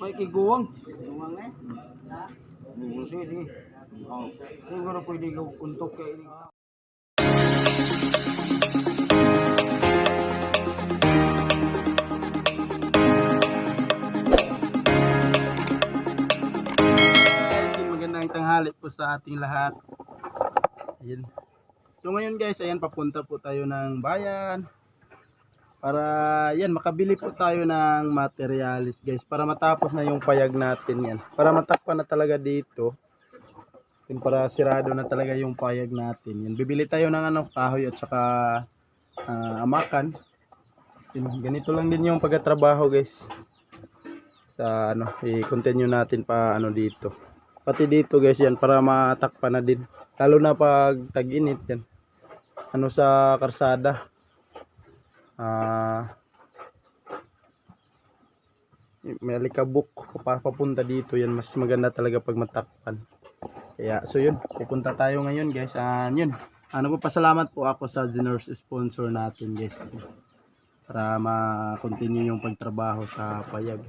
May kiguwang. Kiguwang eh. Sige, sige. Oh, siguro pwede ka untok kayo. Magandang tanghali po sa ating lahat. Ayan. So ngayon guys, ayan, papunta po tayo ng bayan para yan makabili po tayo ng materialis guys, para matapos na yung payag natin yan, para matakpan na talaga dito. Para sirado na talaga yung payag natin. Yan, bibili tayo ng kahoy at saka amakan. Ganito lang din yung pagtatrabaho guys. Sa i-continue natin pa dito. Pati dito guys yan, para matakpan na din. Lalo na pag tag-init yan. Sa karsada. May alikabok papunta dito yan, mas maganda talaga pag matakpan. Kaya so yun, pupunta tayo ngayon guys. Yun, pasalamat po ako sa generous sponsor natin guys, para ma-continue yung pagtrabaho sa payag.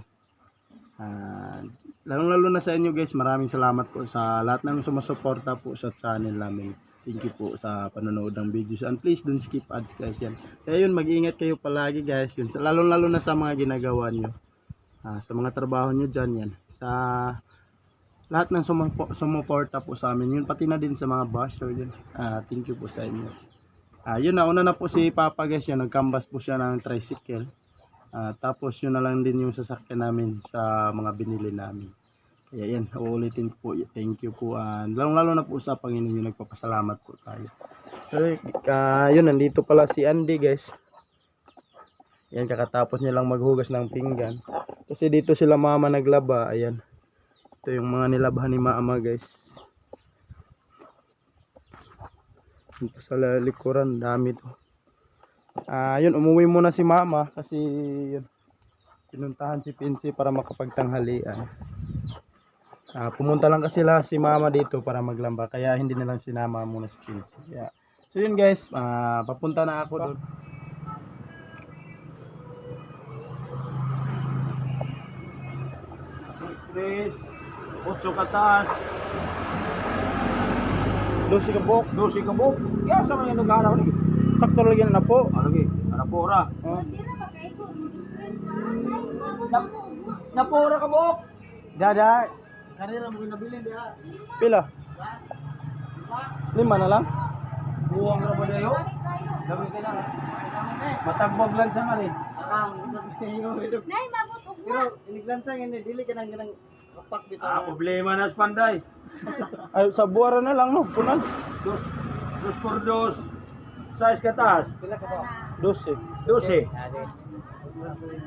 Lalo na sa inyo guys, maraming salamat po sa lahat ng sumusuporta po sa channel namin. Thank you po sa panonood ng videos, and please don't skip ads guys yan. Kaya yun, mag-iingat kayo palagi guys, yun, lalo na sa mga ginagawa nyo, sa mga trabaho nyo dyan yan, sa lahat ng sumuporta po sa amin, yun, pati na din sa mga basher yun. Thank you po sa inyo. Yun, nauna na po si Papa guys, yun, nagkambas po siya ng tricycle. Tapos yun na lang din yung sasakyan namin sa mga binili namin. Kaya yan, uulitin po, thank you po. Lalo na po sa Panginoon, yung nagpapasalamat po tayo. So, yun, nandito pala si Andy guys. Yan, kakatapos niya lang maghugas ng pinggan. Kasi dito sila mama naglaba, ayan. Ito yung mga nilabahan ni mama guys. Dito sa likuran, dami to. Yun, umuwi muna si mama kasi yun, pinuntahan si Pinsi para makapagtanghalian. Pumunta lang kasi si mama dito para maglamba, kaya hindi na lang sinama muna si Pinsi. So yun guys, papunta na ako doon. Please, 8 kataas. 12 kabok. 12 kabok. Kaya sa mga nag-araw ni. Sakto lagi na po. Lagi. Napora. Napora kabok. Dada. Kanina mo nabili dia. Pila? 5 na lang. Buwang ra ba dayo? Dami ka na. Matagbog lang sa mali. Nay, mabot ug. Pero iniglansa ngene dili ka nang kapak bitaw. Problema na sa panday. Ay sa buwara na lang no, punan. Dos por dos. Size kataas. Pila ka ba? 12. 12.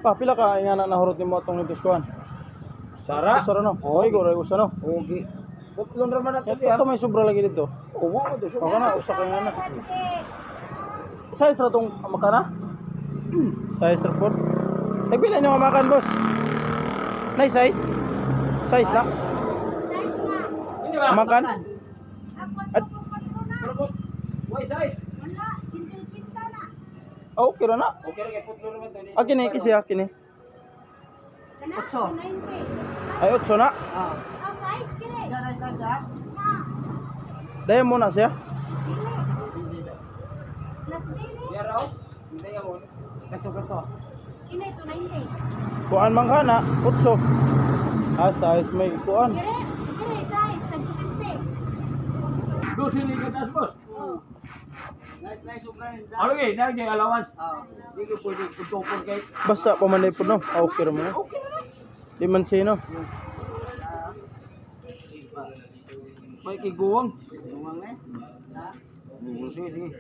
Pila ka nga nahurot ni mo atong nitos kuan. Sara no. Oy, gore usa no. Okay. Butlon ra man ato diha. Ito may sobra lagi dito. Oo, mo to. Baka na usa ka nga na. Size ra tong makana? Size ra po. Pila nyo makan boss? Nay size? Size na? Makan? Why size? Wala, 180 na. Okay ra na. Okay ra kay putlo naman to ni. Akin ni kasi akin ni. 8. Ay 8 na? Size kire. Dara size. Daya mo na siya? Plus dili. Yaraw. Daya mo. Kato. Ina ito 90. Kuan man kana 8. Size may kuan. Kire size tag 50. Dos ini katas bos. Okay, nagay allowance. Di ko pwede tutupon kay. Basta pamanay po no. Okay ra mo. Okay ra. Di man sino. May kiguwang. Kiguwang eh. Sige.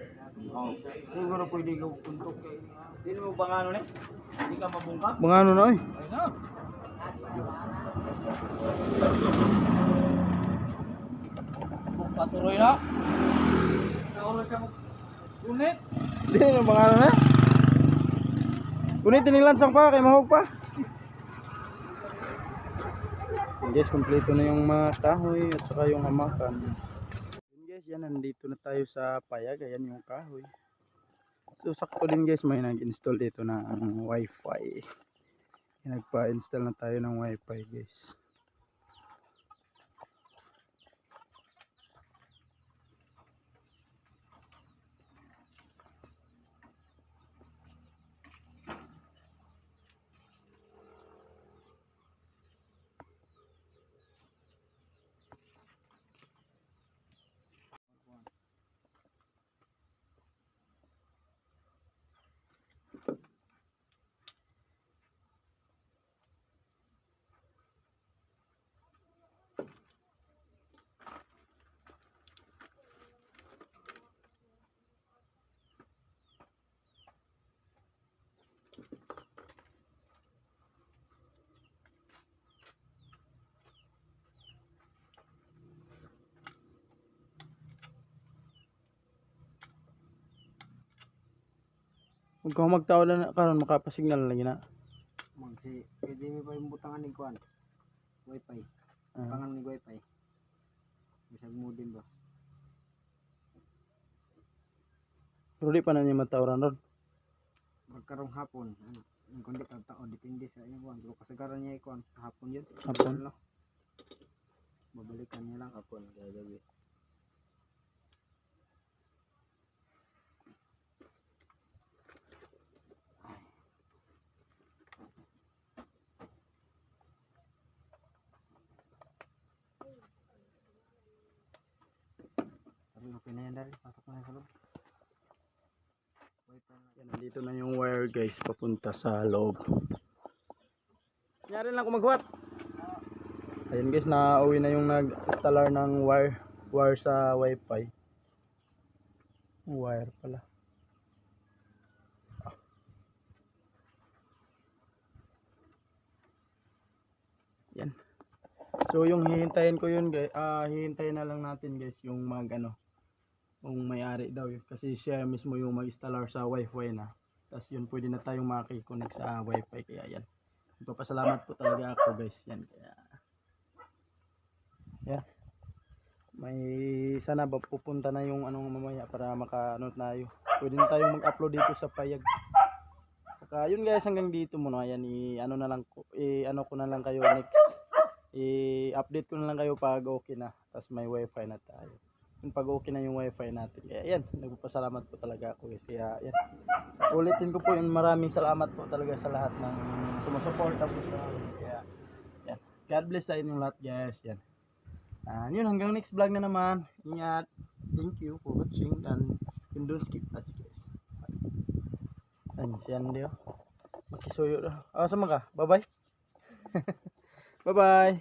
Siguro pwede ka untok kay. Dili mo bangano ni? Hindi ka mabungkak? Bangano na oy. Ay na. Patuloy na. Naulo ka mo. Unit. Dili mo bangano na? Unit tinilansang pa kay mahog pa. Guys, kompleto na yung mga kahoy at saka yung hamakan. Guys, yan, nandito na tayo sa payag. Ayan yung kahoy. So sakto din guys, may nag-install dito ng wifi. Nagpa-install na tayo ng wifi guys. Huwag kang magtawad na karon makapasignal lagi na. Pwede mo pa yung butangan ni Kwan. Wifi. Butangan ni wifi. Bisag modem ba? Pero di pa na niya matawran ron. Magkarong hapon. Ano? Kundi tao depende sa iyo Kwan. Pero kasagaran niya Kwan. Hapon yun. Hapon? Babalikan niya lang hapon. Gagabi. Okay na yan dari. Pasok na sa loob. Yan, nandito na yung wire guys papunta sa loob. Nangyari lang kung maghuwat. Ayun guys, nauwi na yung nag-installar ng wire sa wifi. Wire pala. Yan. So yung hihintayin ko yun guys, hihintayin na lang natin guys yung kung may-ari daw yun. Kasi siya mismo yung mag-installar sa wifi na. Tapos yun pwede na tayong makikonnect sa wifi. Kaya yan. Nagpapasalamat po talaga ako guys. Yan. Kaya yan. May sana ba pupunta na yung mamaya para maka tayo. Pwede na tayong mag-upload dito sa Payag. Saka yun guys, hanggang dito muna. Yan, ko na lang kayo next. I-update ko na lang kayo pag okay na. Tapos may wifi na tayo. Pag okay na yung wifi natin. Kaya yan, nagpapasalamat po talaga ako guys. Kaya yan, ulitin ko po yun, maraming salamat po talaga sa lahat ng sumusuporta po sa amin. Kaya yan, God bless sa inyong lahat guys. Yan, yun, hanggang next vlog na naman. Ingat, thank you for watching and don't skip ads guys. Yan, siyan diyo makisuyo daw. Sama ka, bye bye. Bye bye.